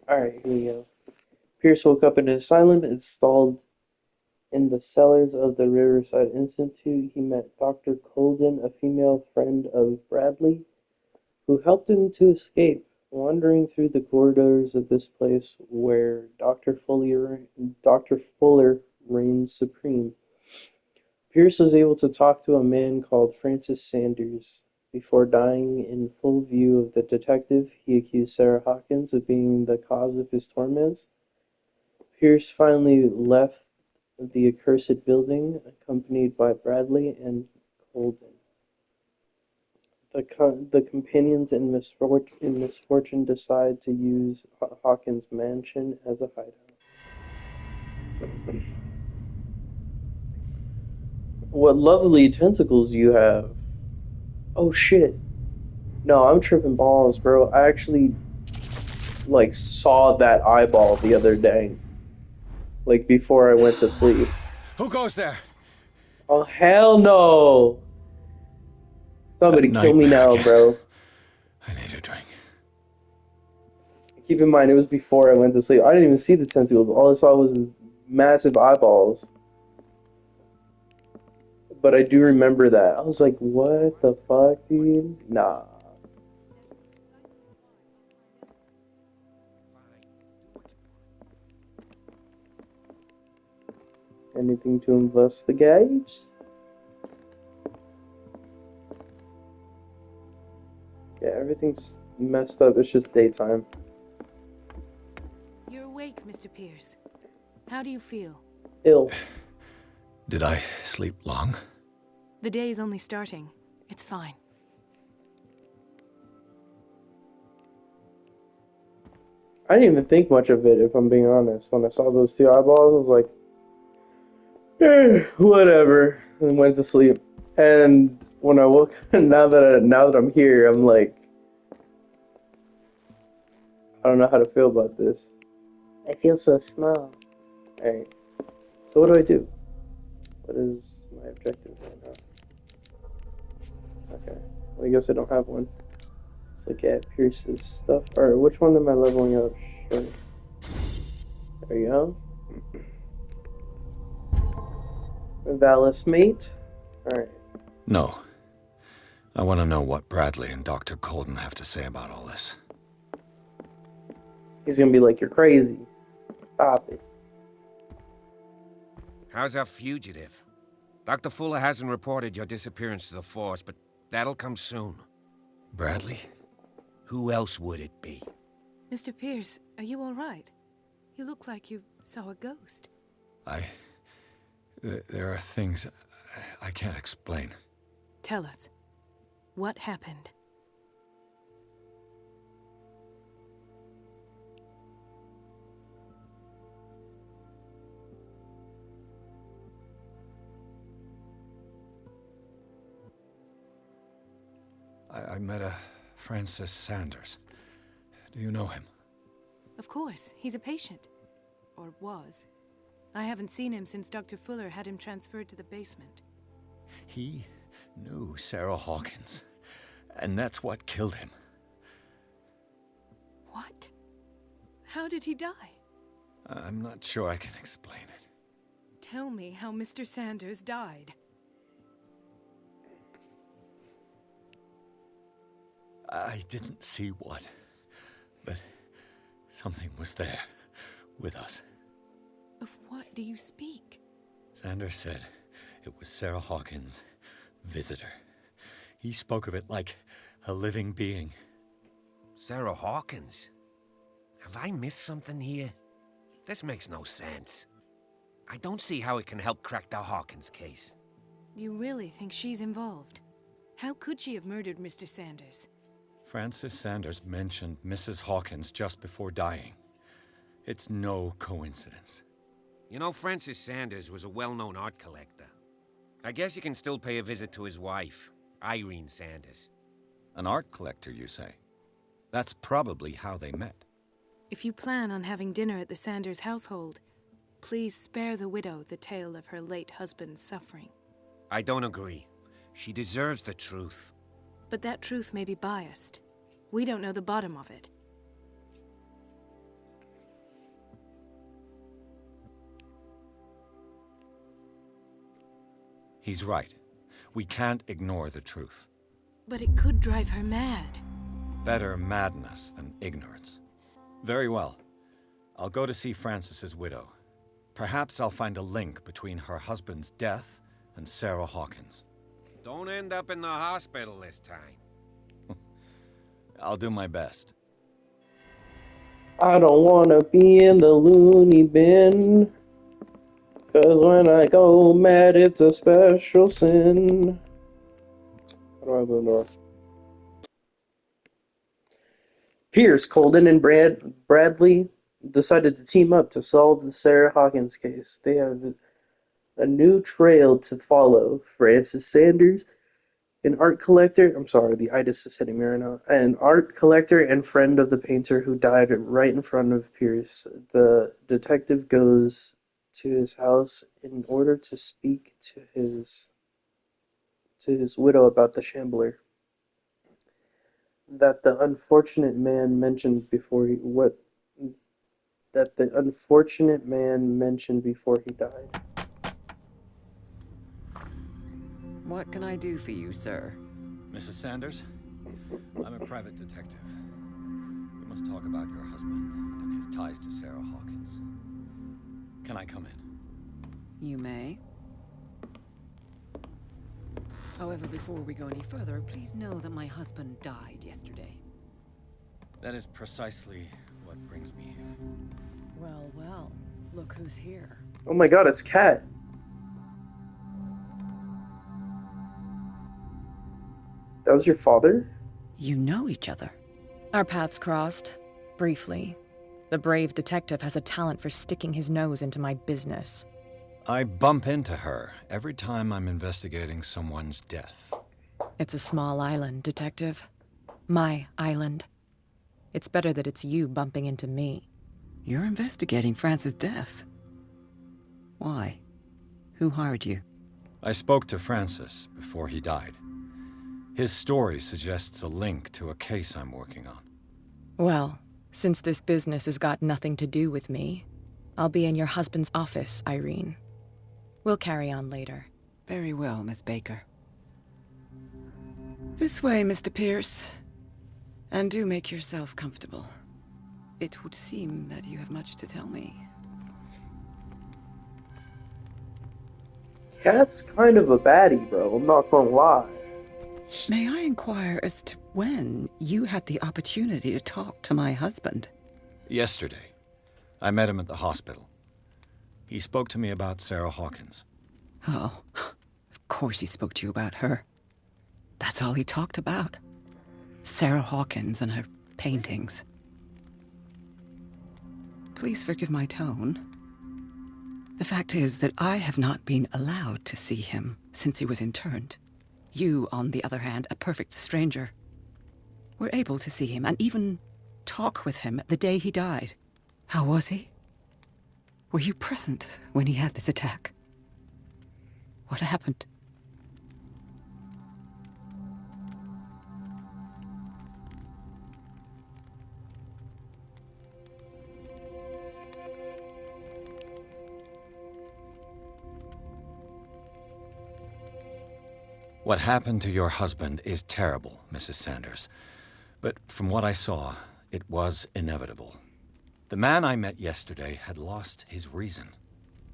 Alright, here we go. Pierce woke up in an asylum installed in the cellars of the Riverside Institute. He met Dr. Colden, a female friend of Bradley, who helped him to escape. Wandering through the corridors of this place where Dr. Fuller reigns supreme, Pierce was able to talk to a man called Francis Sanders. Before dying in full view of the detective, he accused Sarah Hawkins of being the cause of his torments. Pierce finally left the accursed building, accompanied by Bradley and Colden. The companions in misfortune decide to use Hawkins' mansion as a hideout. What lovely tentacles you have. Oh shit. No, I'm tripping balls, bro. I actually saw that eyeball the other day. Like before I went to sleep. Who goes there? Oh hell no. Somebody kill me now, bro. I need a drink. Keep in mind, it was before I went to sleep. I didn't even see the tentacles. All I saw was massive eyeballs. But I do remember that. I was like, what the fuck, dude? Nah. Anything to investigate? Yeah, everything's messed up. It's just daytime. You're awake, Mr. Pierce. How do you feel? Ill. Did I sleep long? The day is only starting. It's fine. I didn't even think much of it, if I'm being honest. When I saw those two eyeballs, I was like, whatever, and went to sleep. And when I woke, now that I'm here, I'm like, I don't know how to feel about this. I feel so small. Alright, so what do I do? What is my objective right now? Okay, well, I guess I don't have one. Let's look at Pierce's stuff. Alright, which one am I leveling up? Sure. There you go. Valis mate. Alright. No. I want to know what Bradley and Dr. Colden have to say about all this. He's gonna be like, you're crazy. Stop it. How's our fugitive? Dr. Fuller hasn't reported your disappearance to the Force, but that'll come soon. Bradley? Who else would it be? Mr. Pierce, are you all right? You look like you saw a ghost. There are things I can't explain. Tell us. What happened? I met a Francis Sanders. Do you know him? Of course, he's a patient. Or was. I haven't seen him since Dr. Fuller had him transferred to the basement. He knew Sarah Hawkins, and that's what killed him. What? How did he die? I'm not sure I can explain it. Tell me how Mr. Sanders died. I didn't see what, but something was there with us. Of what do you speak? Sanders said it was Sarah Hawkins' visitor. He spoke of it like a living being. Sarah Hawkins? Have I missed something here? This makes no sense. I don't see how it can help crack the Hawkins case. You really think she's involved? How could she have murdered Mr. Sanders? Francis Sanders mentioned Mrs. Hawkins just before dying. It's no coincidence. You know, Francis Sanders was a well-known art collector. I guess you can still pay a visit to his wife, Irene Sanders. An art collector, you say? That's probably how they met. If you plan on having dinner at the Sanders household, please spare the widow the tale of her late husband's suffering. I don't agree. She deserves the truth. But that truth may be biased. We don't know the bottom of it. He's right. We can't ignore the truth. But it could drive her mad. Better madness than ignorance. Very well. I'll go to see Francis's widow. Perhaps I'll find a link between her husband's death and Sarah Hawkins. Don't end up in the hospital this time. I'll do my best. I don't wanna be in the loony bin, 'cause when I go mad, it's a special sin. How do I open the door? Pierce, Colden, and Bradley decided to team up to solve the Sarah Hawkins case. They have a new trail to follow. Francis Sanders, an art collector. I'm sorry, the itis is hitting me right now. An art collector and friend of the painter who died right in front of Pierce. The detective goes to his house in order to speak to his widow about the shambler that the unfortunate man mentioned before he died. What can I do for you, sir? Mrs. Sanders, I'm a private detective. We must talk about your husband and his ties to Sarah Hawkins. Can I come in? You may. However, before we go any further, please know that my husband died yesterday. That is precisely what brings me here. Well, well, look who's here. Oh my god, it's Kat. That was your father? You know each other. Our paths crossed, briefly. The brave detective has a talent for sticking his nose into my business. I bump into her every time I'm investigating someone's death. It's a small island, detective. My island. It's better that it's you bumping into me. You're investigating Francis' death. Why? Who hired you? I spoke to Francis before he died. His story suggests a link to a case I'm working on. Well, since this business has got nothing to do with me, I'll be in your husband's office, Irene. We'll carry on later. Very well, Miss Baker. This way, Mr. Pierce. And do make yourself comfortable. It would seem that you have much to tell me. Kat's kind of a baddie, bro. I'm not gonna lie. May I inquire as to when you had the opportunity to talk to my husband? Yesterday, I met him at the hospital. He spoke to me about Sarah Hawkins. Oh, of course he spoke to you about her. That's all he talked about. Sarah Hawkins and her paintings. Please forgive my tone. The fact is that I have not been allowed to see him since he was interned. You, on the other hand, a perfect stranger, were able to see him and even talk with him the day he died. How was he? Were you present when he had this attack? What happened? What happened to your husband is terrible, Mrs. Sanders. But from what I saw, it was inevitable. The man I met yesterday had lost his reason.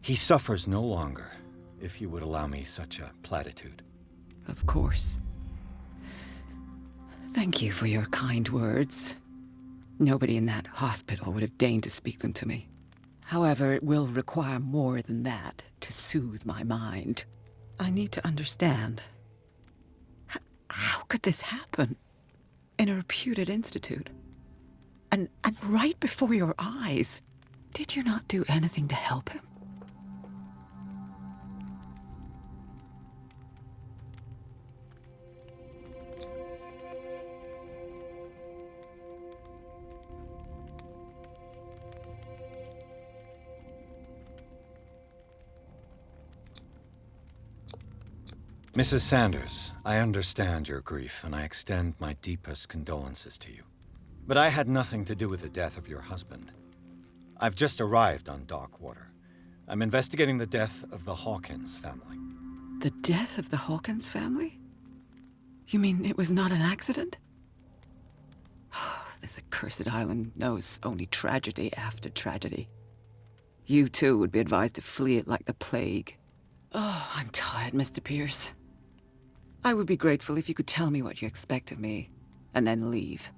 He suffers no longer, if you would allow me such a platitude. Of course. Thank you for your kind words. Nobody in that hospital would have deigned to speak them to me. However, it will require more than that to soothe my mind. I need to understand. How could this happen? In a reputed institute? And right before your eyes? Did you not do anything to help him? Mrs. Sanders, I understand your grief, and I extend my deepest condolences to you. But I had nothing to do with the death of your husband. I've just arrived on Darkwater. I'm investigating the death of the Hawkins family. The death of the Hawkins family? You mean it was not an accident? This accursed island knows only tragedy after tragedy. You too would be advised to flee it like the plague. Oh, I'm tired, Mr. Pierce. I would be grateful if you could tell me what you expect of me, and then leave.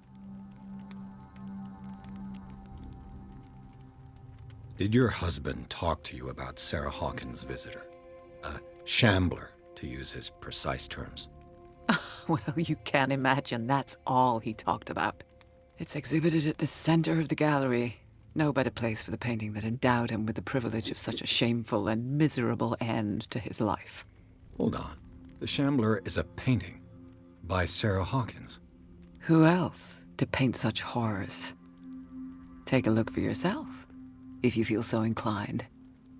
Did your husband talk to you about Sarah Hawkins' visitor? A shambler, to use his precise terms. Well, you can't imagine that's all he talked about. It's exhibited at the center of the gallery. No better place for the painting that endowed him with the privilege of such a shameful and miserable end to his life. Hold on. The Shambler is a painting by Sarah Hawkins. Who else to paint such horrors? Take a look for yourself, if you feel so inclined.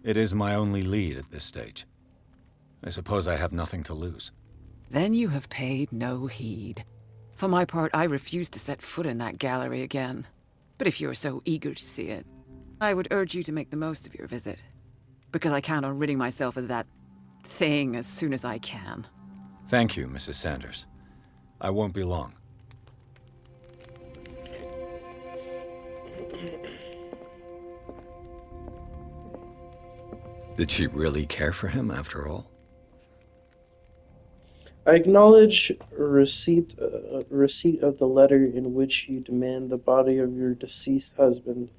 It is my only lead at this stage. I suppose I have nothing to lose. Then you have paid no heed. For my part, I refuse to set foot in that gallery again. But if you're so eager to see it, I would urge you to make the most of your visit. Because I count on ridding myself of that thing as soon as I can. Thank you, Mrs. Sanders. I won't be long. Did she really care for him after all? I acknowledge receipt of the letter in which you demand the body of your deceased husband.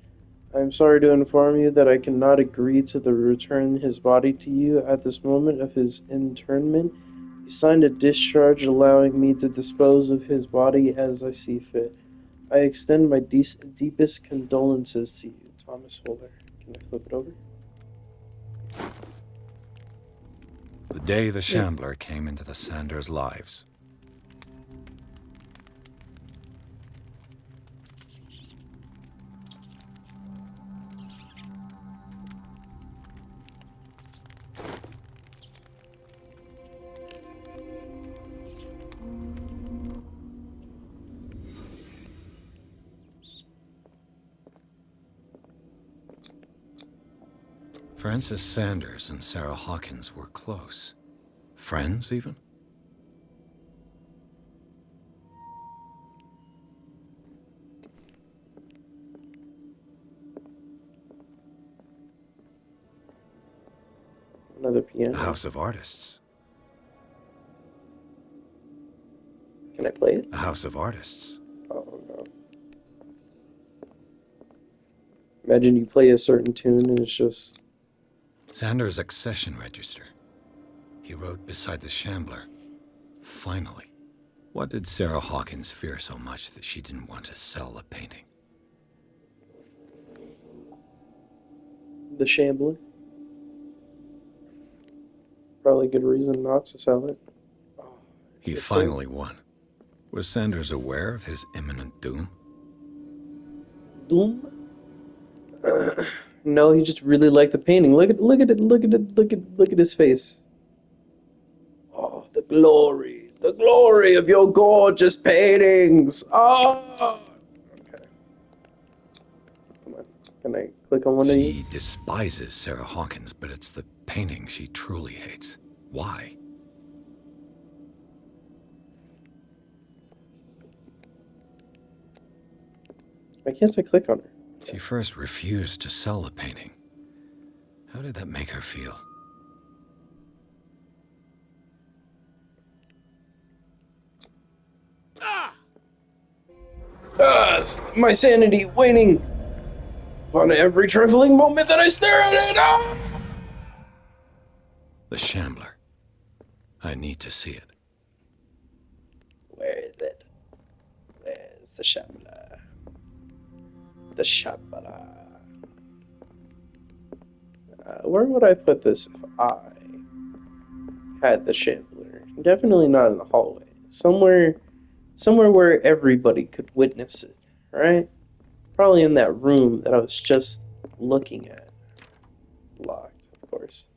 I am sorry to inform you that I cannot agree to return his body to you at this moment of his interment. You signed a discharge allowing me to dispose of his body as I see fit. I extend my deepest condolences to you, Thomas Fuller. Can I flip it over? The day the Shambler came into the Sanders' lives. Francis Sanders and Sarah Hawkins were close. Friends, even? Another piano. A house of artists. Can I play it? A house of artists. Oh no. Imagine you play a certain tune and it's just... Sanders' accession register. He wrote beside the Shambler, "Finally." What did Sarah Hawkins fear so much that she didn't want to sell the painting? The Shambler. Probably a good reason not to sell it. Oh, He finally won. Was Sanders aware of his imminent doom? Doom? No, he just really liked the painting. Look at his face. Oh, the glory of your gorgeous paintings. Oh. Okay. Come on. Can I click on one of these? She despises Sarah Hawkins, but it's the painting she truly hates. Why? Why can't I click on her? She first refused to sell the painting. How did that make her feel? My sanity waning on every trifling moment that I stare at it. Ah! The Shambler. I need to see it. Where is it? Where's the Shambler? The Shambler. Where would I put this if I had the Shambler? Definitely not in the hallway. Somewhere where everybody could witness it, right? Probably in that room that I was just looking at. Locked, of course.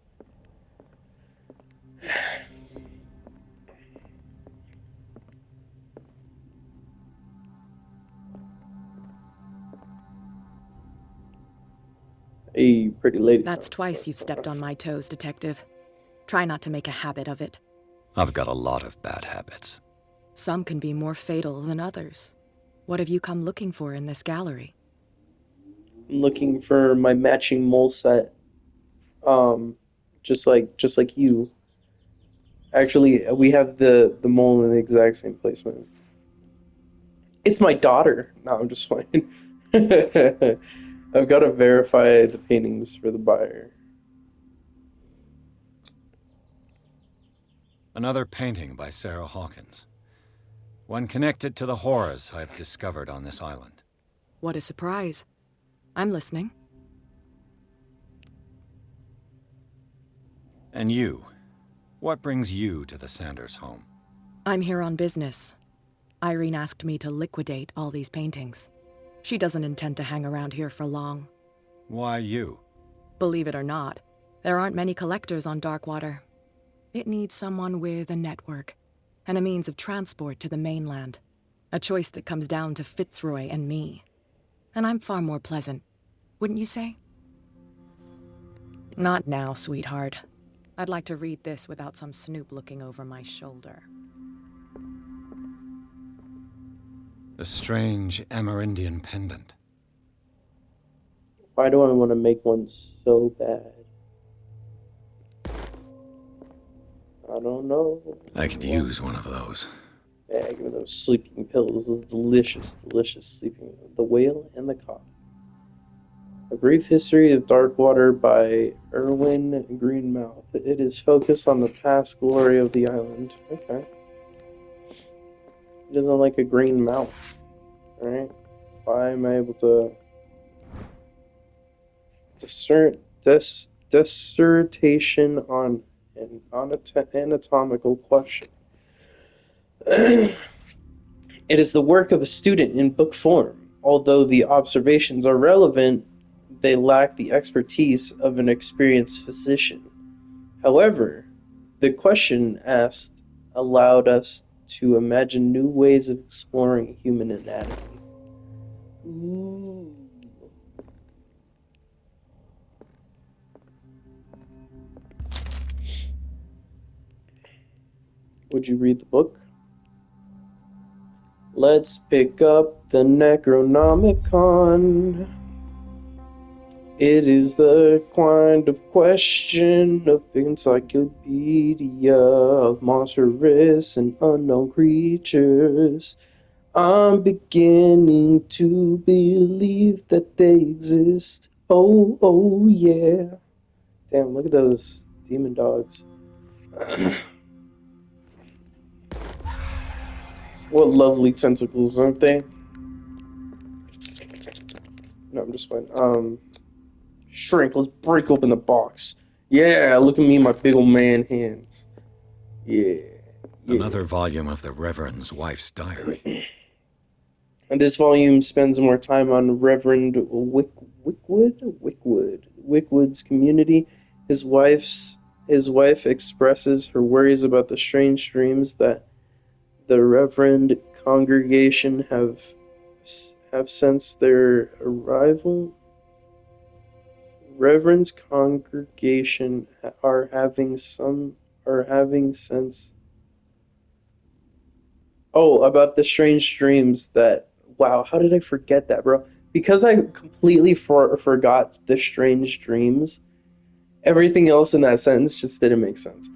Hey, pretty lady. That's twice you've stepped on my toes, Detective. Try not to make a habit of it. I've got a lot of bad habits. Some can be more fatal than others. What have you come looking for in this gallery? I'm looking for my matching mole set. Just like you. Actually, we have the mole in the exact same placement. It's my daughter. No, I'm just fine. I've got to verify the paintings for the buyer. Another painting by Sarah Hawkins. One connected to the horrors I've discovered on this island. What a surprise. I'm listening. And you? What brings you to the Sanders home? I'm here on business. Irene asked me to liquidate all these paintings. She doesn't intend to hang around here for long. Why you? Believe it or not, there aren't many collectors on Darkwater. It needs someone with a network and a means of transport to the mainland. A choice that comes down to Fitzroy and me. And I'm far more pleasant, wouldn't you say? Not now, sweetheart. I'd like to read this without some snoop looking over my shoulder. A strange Amerindian pendant. Why do I want to make one so bad? I don't know. I could use one of those. Yeah, give me those sleeping pills. Those delicious, delicious sleeping. The Whale and the Cock. A Brief History of Darkwater by Erwin Greenmouth. It is focused on the past glory of the island. Okay. He doesn't like a green mouth. Alright. Why am I able to dissertation on an anatomical question? It is the work of a student in book form. Although the observations are relevant, they lack the expertise of an experienced physician. However, the question asked allowed us to imagine new ways of exploring human anatomy. Ooh. Would you read the book? Let's pick up the Necronomicon. It is the kind of question of encyclopedia of monstrous and unknown creatures. I'm beginning to believe that they exist. Oh, oh, yeah. Damn, look at those demon dogs. What lovely tentacles, aren't they? No, I'm just playing. Shrink, let's break open the box. Yeah, look at me, my big old man hands. Yeah. Another volume of the Reverend's wife's diary. And this volume spends more time on Reverend Wickwood's community. His wife expresses her worries about the strange dreams that the Reverend congregation have since their arrival. Reverend's congregation are having since. Oh, about the strange dreams that. Wow, how did I forget that, bro? Because I completely forgot the strange dreams. Everything else in that sentence just didn't make sense.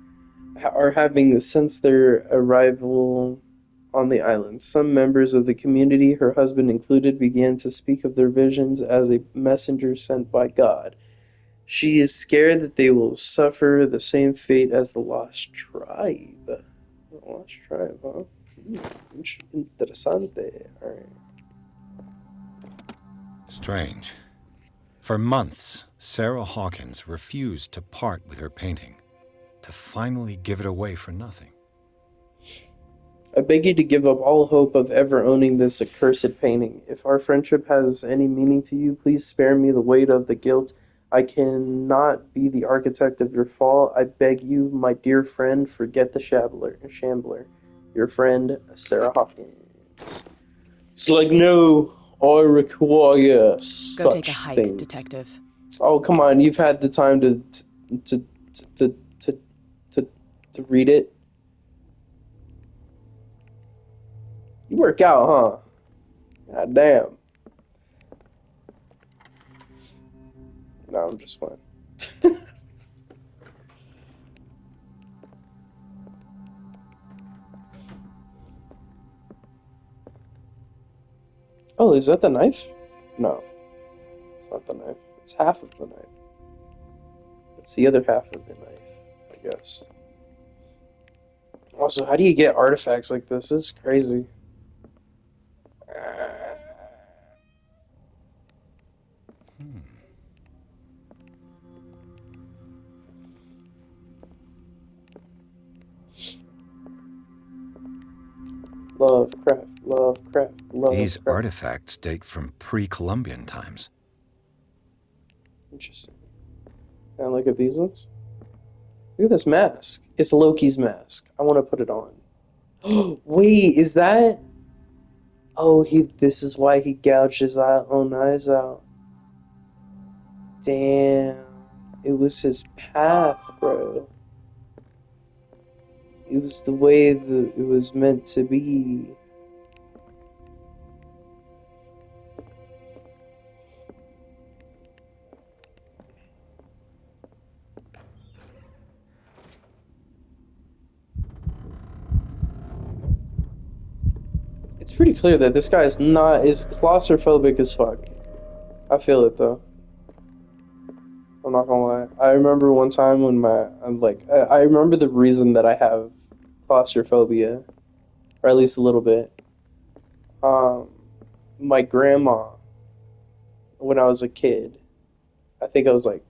Are having since their arrival on the island. Some members of the community, her husband included, began to speak of their visions as a messenger sent by God. She is scared that they will suffer the same fate as the Lost Tribe. The Lost Tribe, huh? Interessante. Alright. Strange. For months, Sarah Hawkins refused to part with her painting, to finally give it away for nothing. I beg you to give up all hope of ever owning this accursed painting. If our friendship has any meaning to you, please spare me the weight of the guilt. I cannot be the architect of your fall. I beg you, my dear friend, forget the shambler. Your friend, Sarah Hawkins. It's like, no, I require such Go take a hike, things. detective. Oh, come on, you've had the time to to read it. You work out, huh? God damn. No, I'm just fine. Oh, is that the knife? No, it's not the knife. It's half of the knife. It's the other half of the knife, I guess. Also, how do you get artifacts like this? This is crazy. Lovecraft, Lovecraft, These Lovecraft. artifacts date from pre-Columbian times. Interesting. Can I look at these ones? Look at this mask. It's Loki's mask. I want to put it on. Wait, is that? Oh, this is why he gouged his own eyes out. Damn. It was his path, bro. It was the way that it was meant to be. It's pretty clear that this guy is claustrophobic as fuck. I feel it though. I'm not gonna lie. I remember one time when I remember the reason that I have claustrophobia, or at least a little bit. My grandma, when I was a kid, I think I was like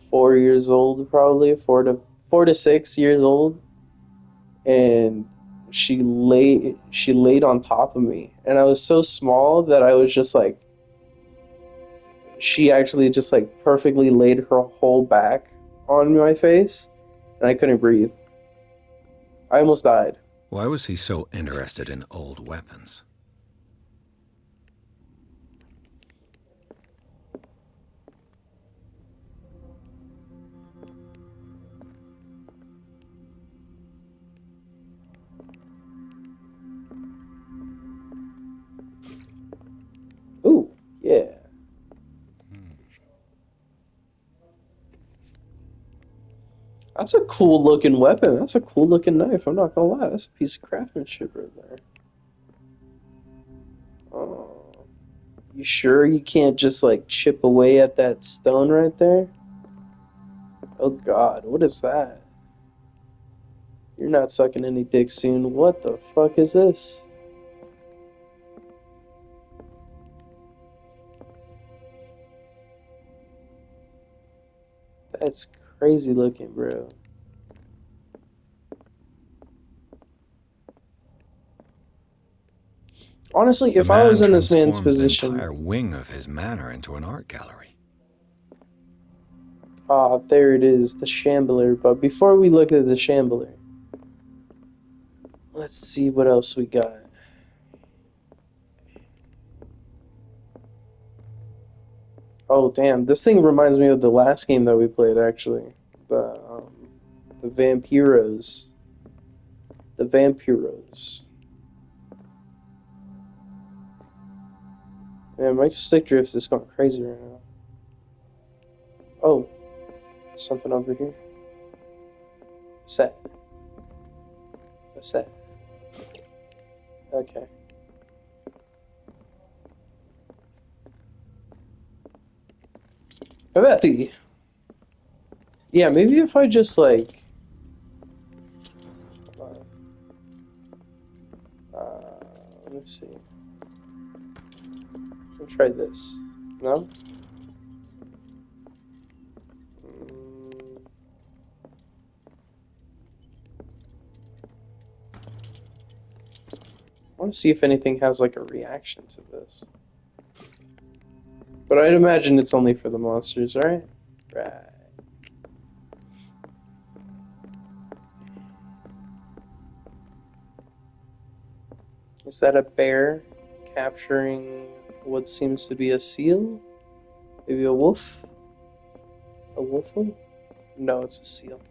4 years old, probably 4 to 6 years old, and she laid on top of me, and I was so small that I was just like, she actually just like perfectly laid her whole back on my face, and I couldn't breathe. I almost died. Why was he so interested in old weapons? Ooh, yeah. That's a cool looking weapon. That's a cool looking knife. I'm not gonna lie. That's a piece of craftsmanship right there. Oh, you sure you can't just like chip away at that stone right there? Oh God, what is that? You're not sucking any dick soon. What the fuck is this? That's crazy looking, bro. Honestly, The if I man was in this man's transformed an position, entire wing of his manor into an art gallery. there it is, the Shambler. But before we look at the Shambler, let's see what else we got. Oh damn, this thing reminds me of the last game that we played actually. The Vampiros. The Vampiros. Man, my stick drift is going crazy right now. Oh, something over here. Set. A set. Okay. How about the... Yeah, maybe if I just like... let me see. Let me try this. No? I want to see if anything has like a reaction to this. But I'd imagine it's only for the monsters, right? Right. Is that a bear capturing what seems to be a seal? Maybe a wolf? A wolf? No, it's a seal.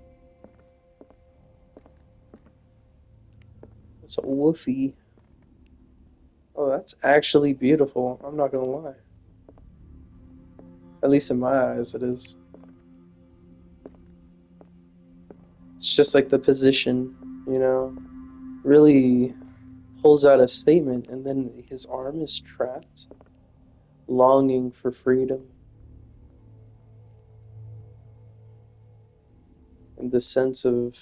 It's a woofie. Oh, that's actually beautiful. I'm not gonna lie. At least in my eyes, it is. It's just like the position, you know, really pulls out a statement, and then his arm is trapped, longing for freedom. And the sense of,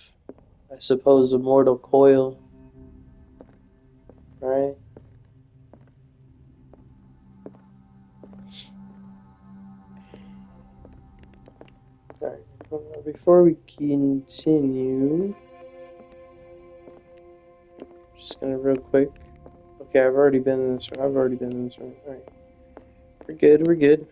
I suppose, a mortal coil, right? Alright, before we continue, just gonna real quick. Okay, I've already been in this room. Alright. We're good.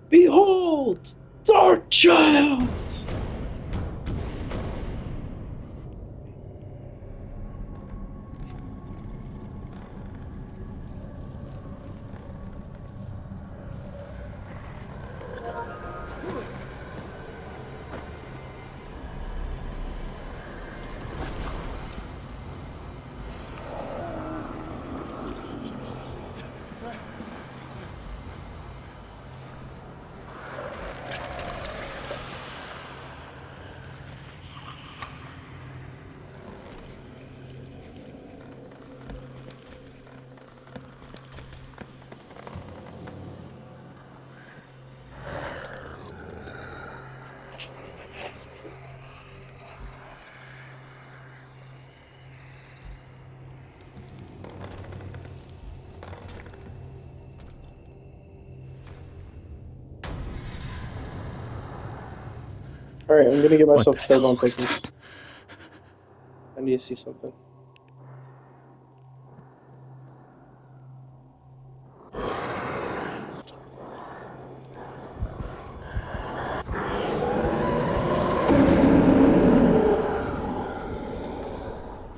Behold, Dark Child! Alright, I'm gonna get myself killed on purpose. I need to see something.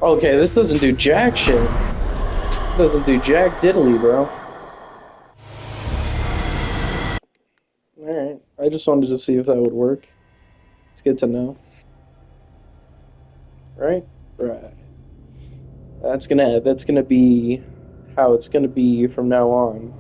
Okay, this doesn't do jack shit. This doesn't do jack diddly, bro. Alright, I just wanted to see if that would work. It's good to know. Right? Right. That's gonna be how it's gonna be from now on.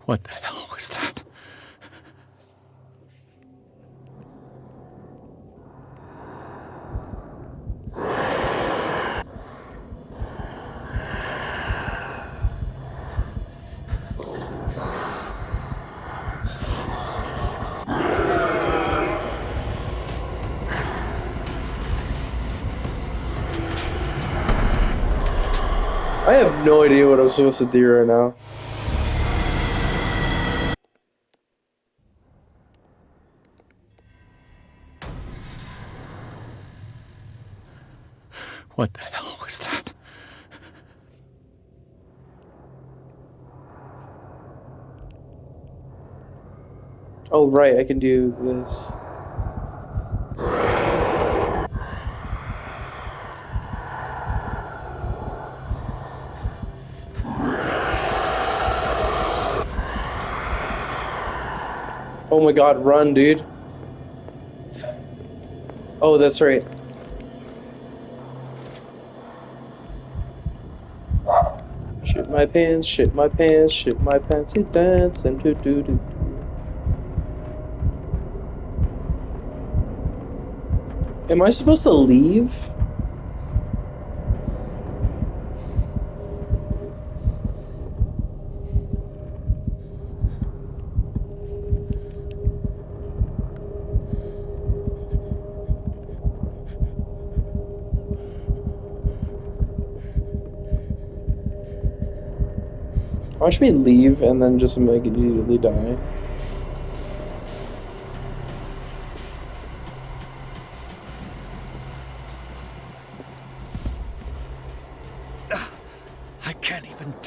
What the hell was that? I have no idea what I'm supposed to do right now. What the hell was that? Oh, right, I can do this. Oh my god, run, dude. Oh, that's right. Shit my pants, it dance, and do. Am I supposed to leave? Watch me leave and then just make it immediately die.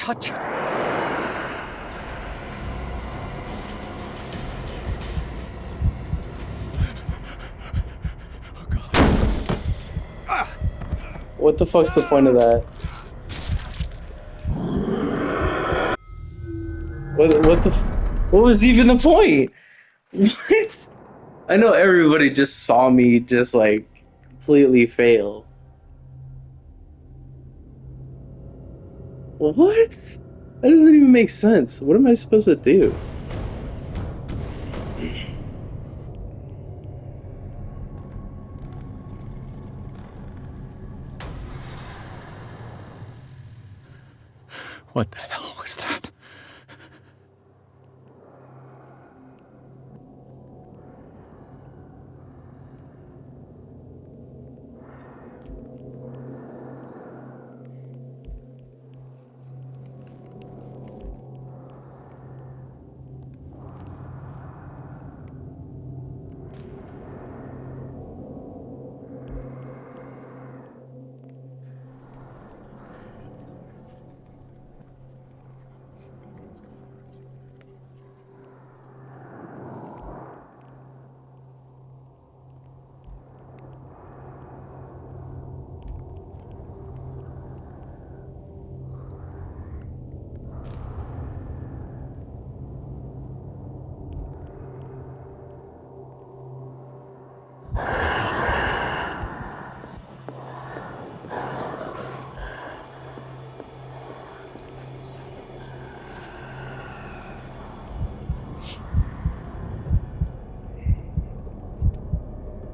touch it. What the fuck's the point of that? What was even the point? What? I know everybody just saw me just like completely fail. What? That doesn't even make sense. What am I supposed to do? What the hell was that?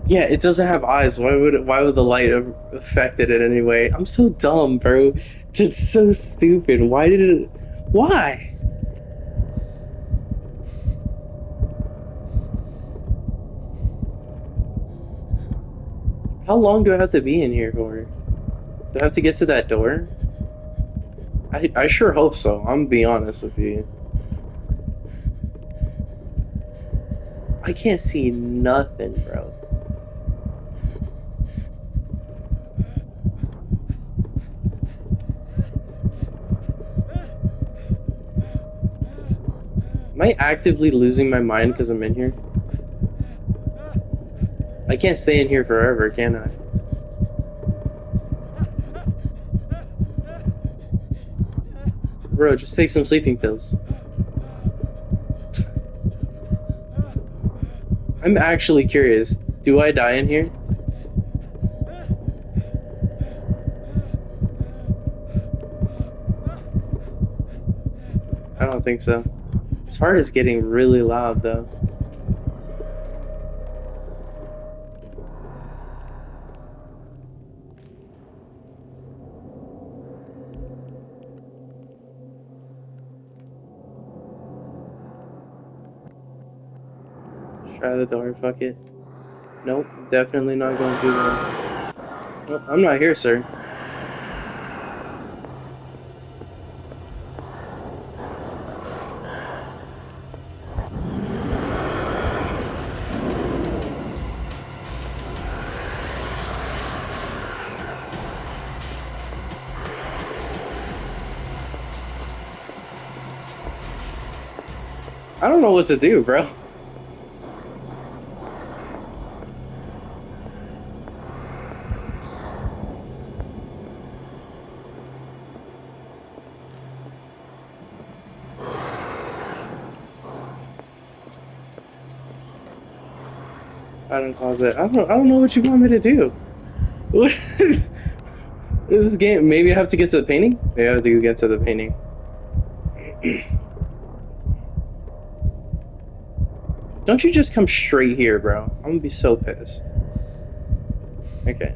Yeah, it doesn't have eyes. Why would the light have affected it anyway? I'm so dumb, bro. It's so stupid. Why did it? Why? How long do I have to be in here for? Do I have to get to that door? I sure hope so. I'm gonna be honest with you. I can't see nothing, bro. Am I actively losing my mind because I'm in here? I can't stay in here forever, can I? Bro, just take some sleeping pills. I'm actually curious. Do I die in here? I don't think so. This heart is getting really loud, though. Try the door, fuck it. Nope, definitely not going through that. Nope, I'm not here, sir. I don't know what to do, bro. Hiding closet. I don't know what you want me to do. What is this game? Maybe I have to get to the painting? Maybe I have to get to the painting. Don't you just come straight here, bro. I'm gonna be so pissed. Okay.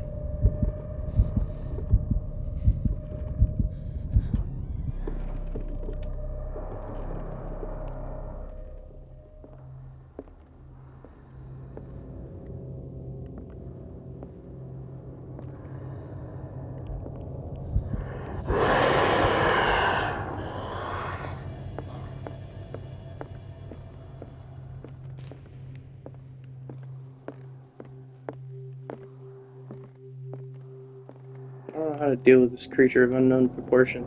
I don't know how to deal with this creature of unknown proportion.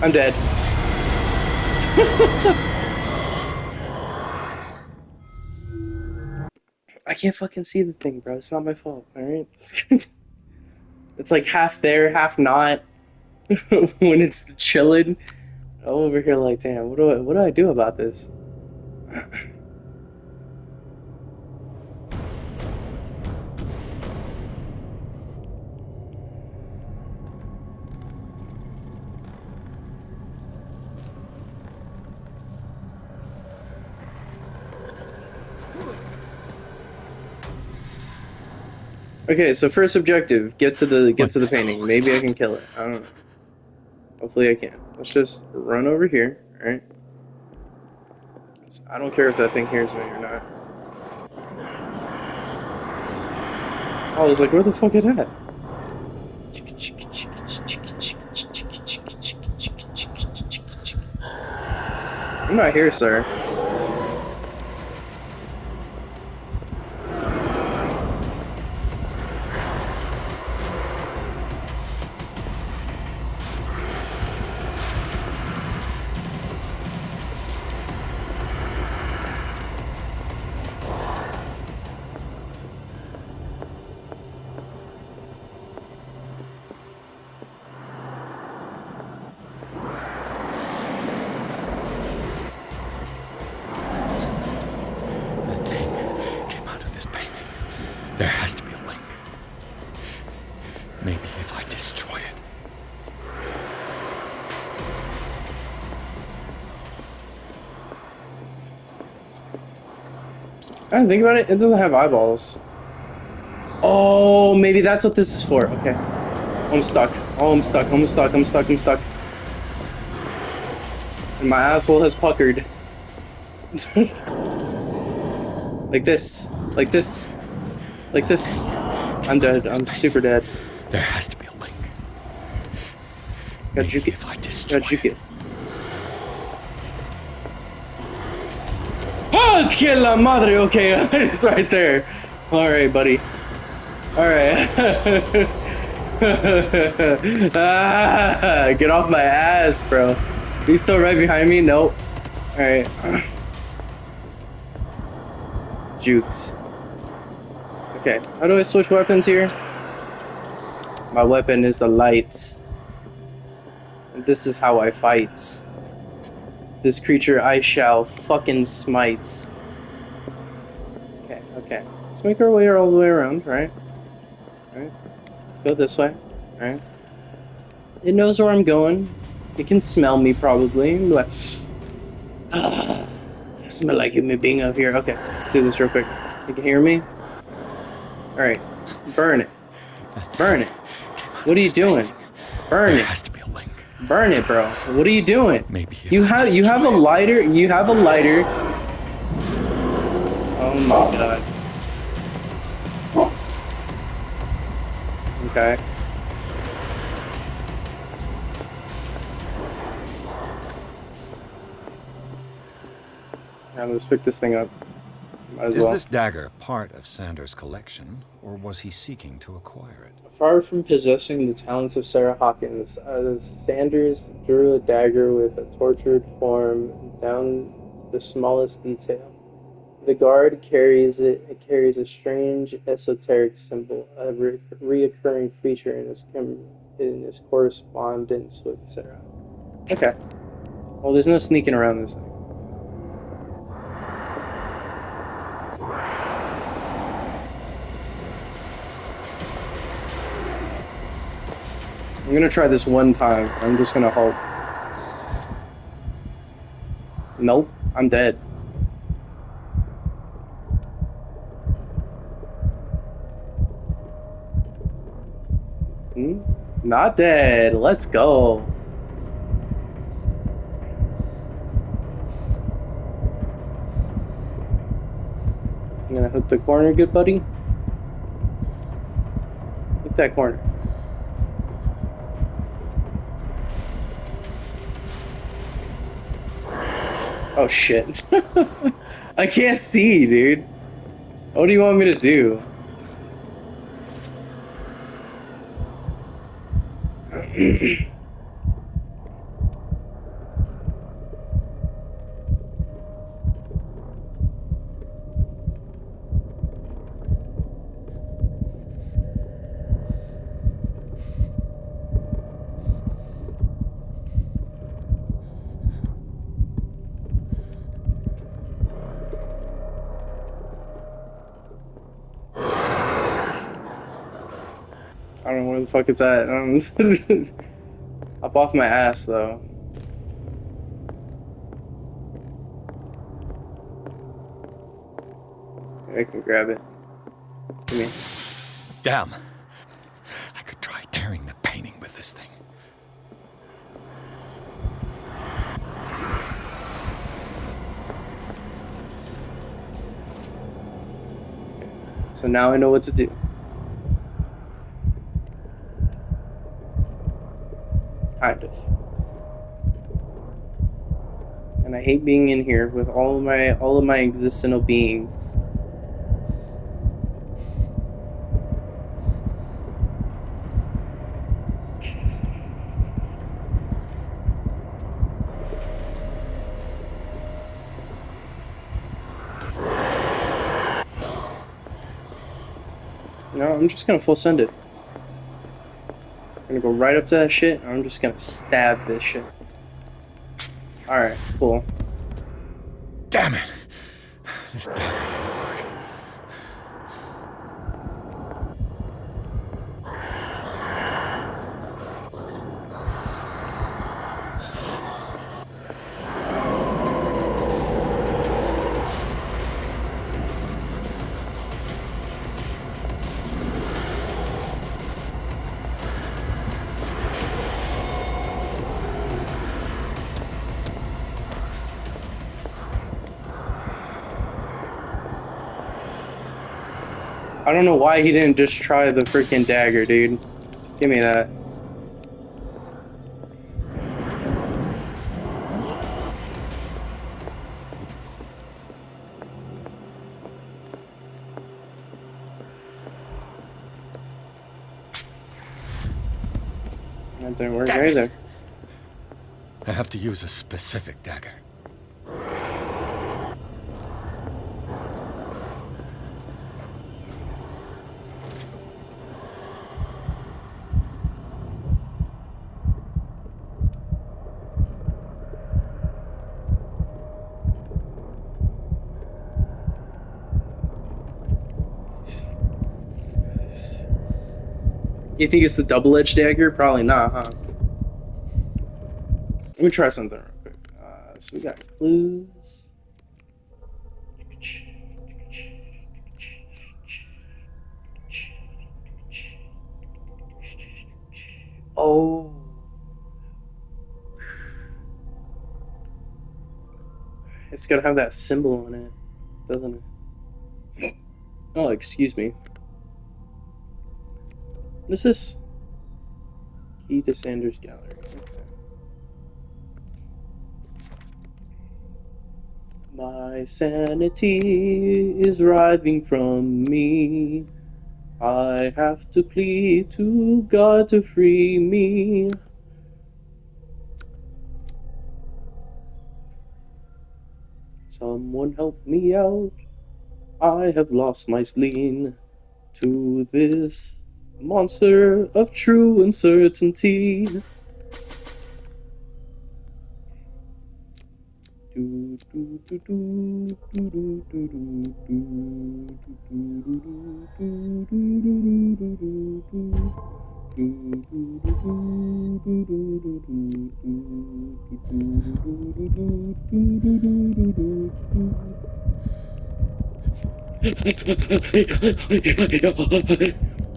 I'm dead. I can't fucking see the thing, bro. It's not my fault, alright? It's like half there, half not. When it's chilling. I'm over here like, damn, what do I do about this? Okay, so first objective, get to the painting. Maybe I can kill it. I don't know. Hopefully I can. Let's just run over here, alright? I don't care if that thing hears me or not. I was like, where the fuck is that? I'm not here, sir. There has to be a link. Maybe if I destroy it. I didn't think about it. It doesn't have eyeballs. Oh, maybe that's what this is for. Okay. I'm stuck. Oh, I'm stuck. I'm stuck. I'm stuck. I'm stuck. And my asshole has puckered. Like this. Like this. Like this. I'm dead. I'm super dead. There has to be a link. Gotta juke it. If I destroy Gotta juke it. Oh, que la madre. Okay, it's right there. Alright, buddy. Alright. Get off my ass, bro. Are you still right behind me? Nope. Alright. Jukes. Okay, how do I switch weapons here? My weapon is the lights. And this is how I fight. This creature I shall fucking smite. Okay, okay. Let's make our way all the way around, right? Right. Go this way, right? It knows where I'm going. It can smell me probably. Like, I smell like human being up here. Okay, let's do this real quick. You can hear me? Alright. Burn it. Burn it. What are you doing? Burn it. There has to be a link. Burn it, bro. What are you doing? Maybe if You I have destroy a it. lighter. You have a lighter. Oh my god. Okay. Now let's pick this thing up. Might as Is well. this dagger part of Sanders' collection, or was he seeking to acquire it? Far from possessing the talents of Sarah Hawkins, Sanders drew a dagger with a tortured form down to the smallest detail. The guard carries it. It carries a strange, esoteric symbol, a reoccurring feature in his correspondence with Sarah. Okay. Well, there's no sneaking around this thing. I'm gonna try this one time. I'm just gonna hope. Nope, I'm dead. Not dead. Let's go. I'm gonna hook the corner, good buddy. Hook that corner. Oh shit. I can't see, dude. What do you want me to do? I don't know where the fuck it's at. Up off my ass, though. I can grab it. Come here. Damn. I could try tearing the painting with this thing. So now I know what to do. Kind of. And I hate being in here with all of my existential being. No, I'm just gonna full send it. I'm gonna go right up to that shit, and I'm just gonna stab this shit. Alright, cool. Damn it! This dagger didn't work. I don't know why he didn't just try the freaking dagger, dude. Give me that. That didn't work Damn it. either. I have to use a specific dagger. You think it's the double-edged dagger? Probably not, huh? Let me try something real quick. So we got clues. Oh. It's gotta have that symbol on it, doesn't it? Oh, excuse me. What is this? Key to Sanders Gallery. Okay. My sanity is writhing from me. I have to plead to God to free me. Someone help me out. I have lost my spleen to this monster of true uncertainty.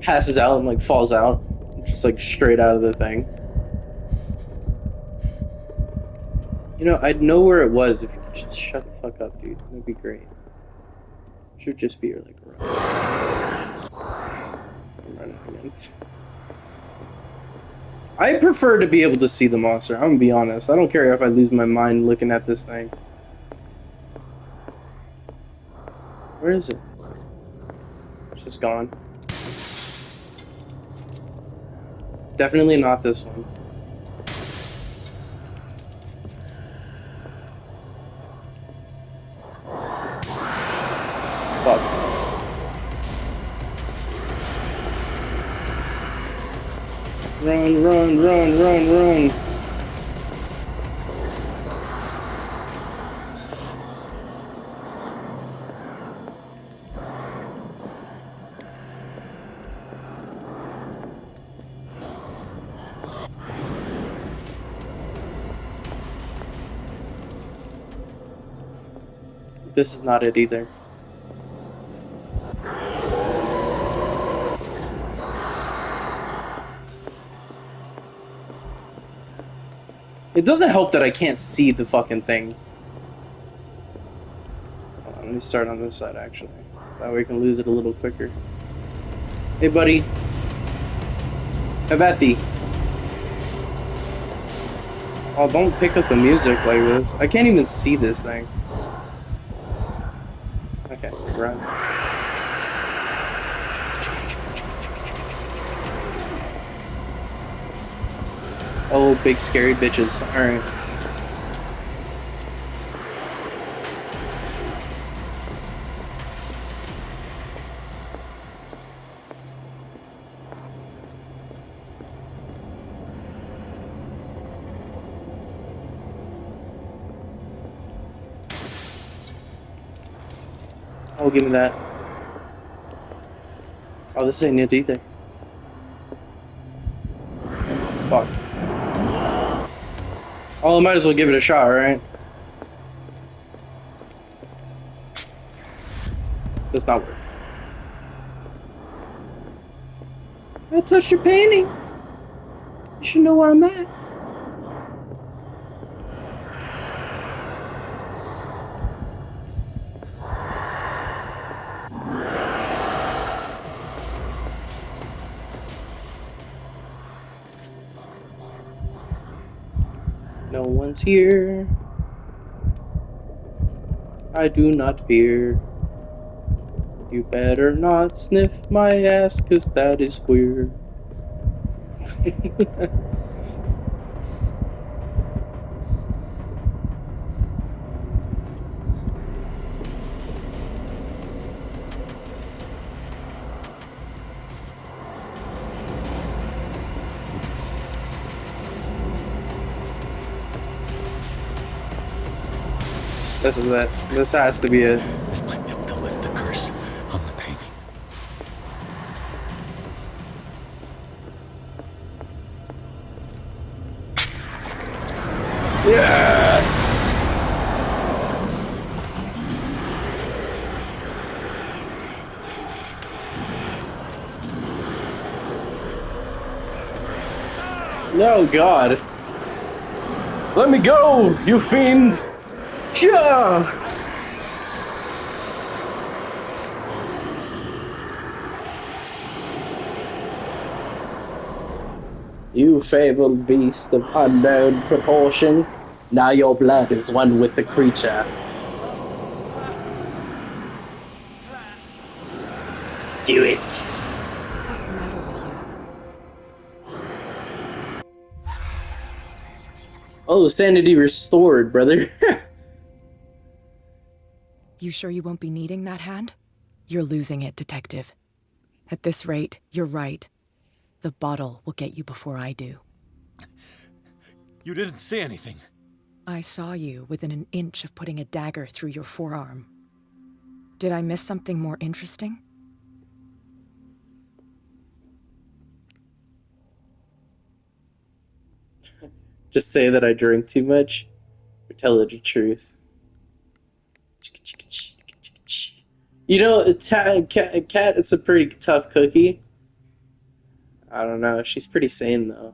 Passes out and like falls out, just like straight out of the thing. You know, I'd know where it was if you could just shut the fuck up, dude. That'd be great. Should just be your like run. I'm running again. I prefer to be able to see the monster. I'm gonna be honest. I don't care if I lose my mind looking at this thing. Where is it? It's just gone. Definitely not this one. Fuck. Run, run, run, run, run. This is not it either. It doesn't help that I can't see the fucking thing. Hold on, let me start on this side actually. So that way we can lose it a little quicker. Hey buddy. Have at thee. Oh, don't pick up the music like this. I can't even see this thing. Okay, run. Oh, big scary bitches. Alright. Oh, give me that. Oh, this ain't it either. Fuck. Oh, I might as well give it a shot, right? Does not work. I touched your painting. You should know where I'm at. No one's here. I do not fear. You better not sniff my ass, 'cause that is queer. This is it. This has to be it. This might be able to lift the curse on the painting. Yes! No, God. Let me go, you fiend! Yeah! You fabled beast of unknown proportion, now your blood is one with the creature. Do it! What's the matter with you? Oh, sanity restored, brother. You sure you won't be needing that hand? You're losing it, Detective. At this rate, you're right. The bottle will get you before I do. You didn't see anything. I saw you within an inch of putting a dagger through your forearm. Did I miss something more interesting? Just say that I drink too much, or tell it the truth. You know, cat is a pretty tough cookie. I don't know. She's pretty sane, though.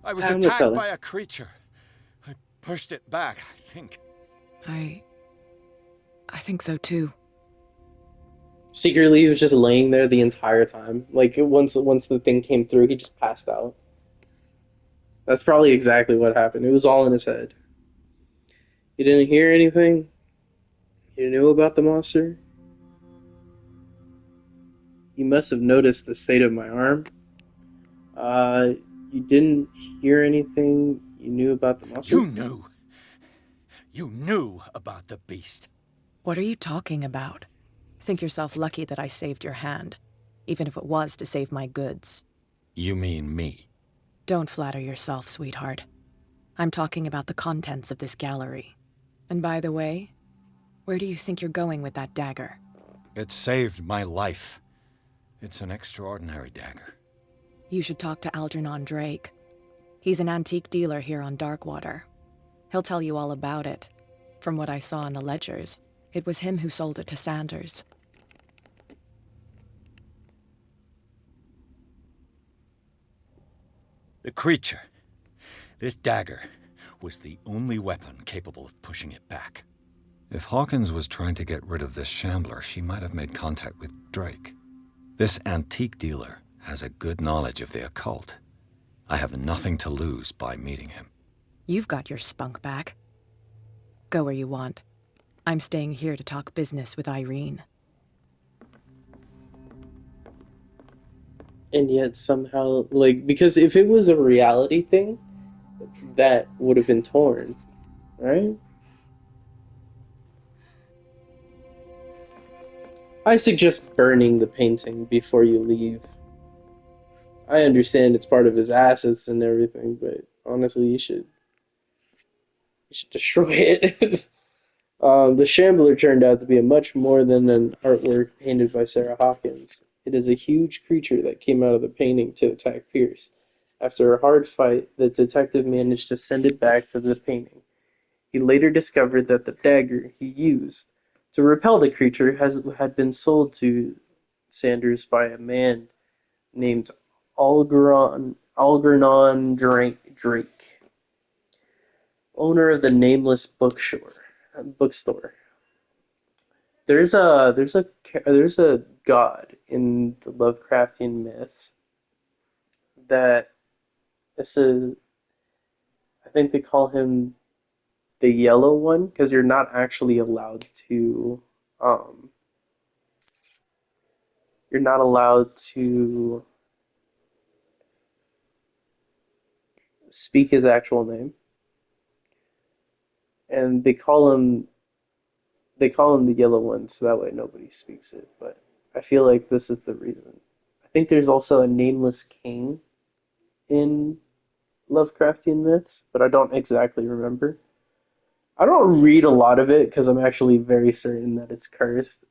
I was I'm gonna tell attacked her. by a creature. I pushed it back, I think. I think so too. Secretly, he was just laying there the entire time. Like, once the thing came through, he just passed out. That's probably exactly what happened. It was all in his head. You didn't hear anything? You knew about the monster? You must have noticed the state of my arm. You didn't hear anything? You knew about the monster? You knew. You knew about the beast. What are you talking about? Think yourself lucky that I saved your hand, even if it was to save my goods. You mean me? Don't flatter yourself, sweetheart. I'm talking about the contents of this gallery. And by the way, where do you think you're going with that dagger? It saved my life. It's an extraordinary dagger. You should talk to Algernon Drake. He's an antique dealer here on Darkwater. He'll tell you all about it. From what I saw in the ledgers, it was him who sold it to Sanders. The creature, this dagger, was the only weapon capable of pushing it back. If Hawkins was trying to get rid of this shambler, she might have made contact with Drake. This antique dealer has a good knowledge of the occult. I have nothing to lose by meeting him. You've got your spunk back. Go where you want. I'm staying here to talk business with Irene. And yet somehow, like, because if it was a reality thing, that would have been torn, right? I suggest burning the painting before you leave. I understand it's part of his assets and everything, but honestly, you should destroy it. The Shambler turned out to be much more than an artwork painted by Sarah Hawkins. It is a huge creature that came out of the painting to attack Pierce. After a hard fight, the detective managed to send it back to the painting. He later discovered that the dagger he used to repel the creature had been sold to Sanders by a man named Algernon Drake, owner of the Nameless bookstore. There's a god in the Lovecraftian myths that this is, I think they call him the Yellow One, because you're not actually allowed to um you're not allowed to speak his actual name, and they call him the Yellow One, so that way nobody speaks it. But I feel like this is the reason. I think there's also a nameless king in Lovecraftian myths, but I don't exactly remember. I don't read a lot of it because I'm actually very certain that it's cursed,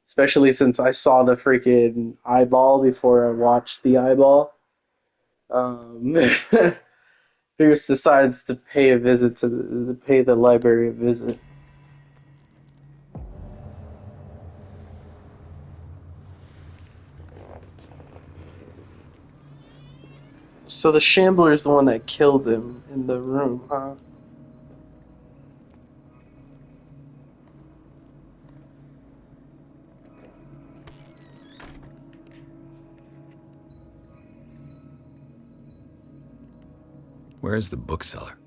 especially since I saw the freaking eyeball before I watched the eyeball. Um, Pierce decides to pay the library a visit. So the Shambler is the one that killed him in the room, huh? Where is the bookseller?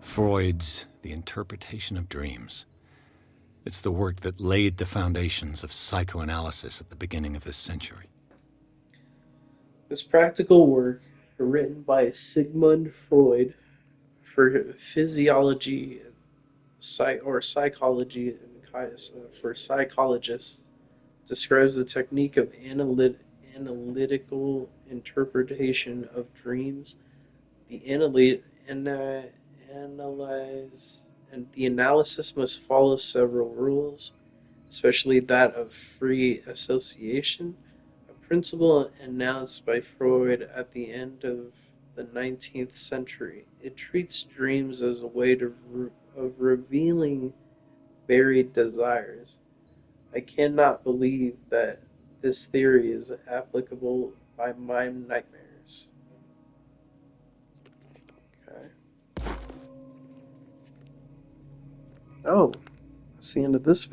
Freud's The Interpretation of Dreams. It's the work that laid the foundations of psychoanalysis at the beginning of this century. This practical work, written by Sigmund Freud for physiology or psychology for psychologists, describes the technique of analytical interpretation of dreams. The analysis must follow several rules, especially that of free association, a principle announced by Freud at the end of the 19th century. It treats dreams as a way of revealing buried desires. I cannot believe that this theory is applicable by my nightmares. Okay. Oh, that's the end of this